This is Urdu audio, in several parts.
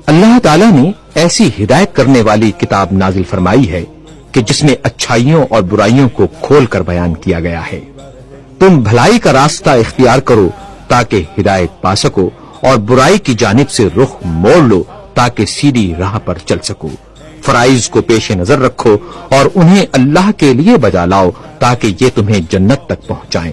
اللہ تعالیٰ نے ایسی ہدایت کرنے والی کتاب نازل فرمائی ہے کہ جس میں اچھائیوں اور برائیوں کو کھول کر بیان کیا گیا ہے۔ تم بھلائی کا راستہ اختیار کرو تاکہ ہدایت پا سکو، اور برائی کی جانب سے رخ موڑ لو تاکہ سیدھی راہ پر چل سکو۔ فرائض کو پیش نظر رکھو اور انہیں اللہ کے لیے بجا لاؤ تاکہ یہ تمہیں جنت تک پہنچائیں۔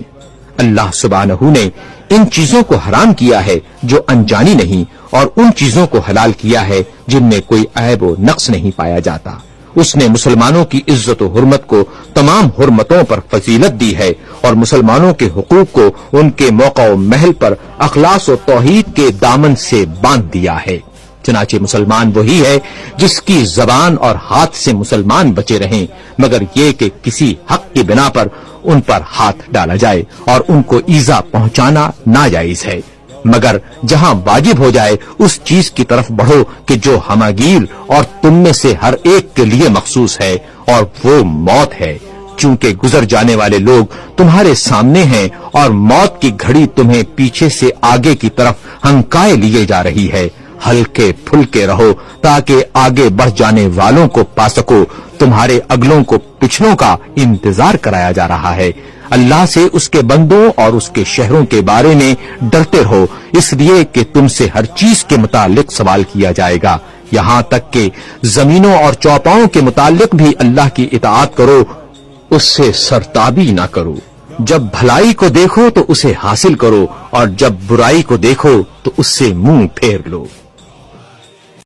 اللہ سبحانہ نے ان چیزوں کو حرام کیا ہے جو انجانی نہیں، اور ان چیزوں کو حلال کیا ہے جن میں کوئی عیب و نقص نہیں پایا جاتا۔ اس نے مسلمانوں کی عزت و حرمت کو تمام حرمتوں پر فضیلت دی ہے، اور مسلمانوں کے حقوق کو ان کے موقع و محل پر اخلاص و توحید کے دامن سے باندھ دیا ہے۔ چنانچہ مسلمان وہی ہے جس کی زبان اور ہاتھ سے مسلمان بچے رہیں، مگر یہ کہ کسی حق کی بنا پر ان پر ہاتھ ڈالا جائے اور ان کو ایذا پہنچانا ناجائز ہے، مگر جہاں واجب ہو جائے اس چیز کی طرف بڑھو کہ جو ہماگیر اور تم میں سے ہر ایک کے لیے مخصوص ہے، اور وہ موت ہے، چونکہ گزر جانے والے لوگ تمہارے سامنے ہیں اور موت کی گھڑی تمہیں پیچھے سے آگے کی طرف ہنکائے لیے جا رہی ہے۔ ہلکے پھلکے رہو تاکہ آگے بڑھ جانے والوں کو پا سکو، تمہارے اگلوں کو پچھلوں کا انتظار کرایا جا رہا ہے۔ اللہ سے، اس کے بندوں اور اس کے شہروں کے بارے میں ڈرتے رہو، اس لیے کہ تم سے ہر چیز کے متعلق سوال کیا جائے گا، یہاں تک کہ زمینوں اور چوپاؤں کے متعلق بھی اللہ کی اطاعت کرو، اس سے سرتابی نہ کرو۔ جب بھلائی کو دیکھو تو اسے حاصل کرو، اور جب برائی کو دیکھو تو اس سے منہ پھیر لو۔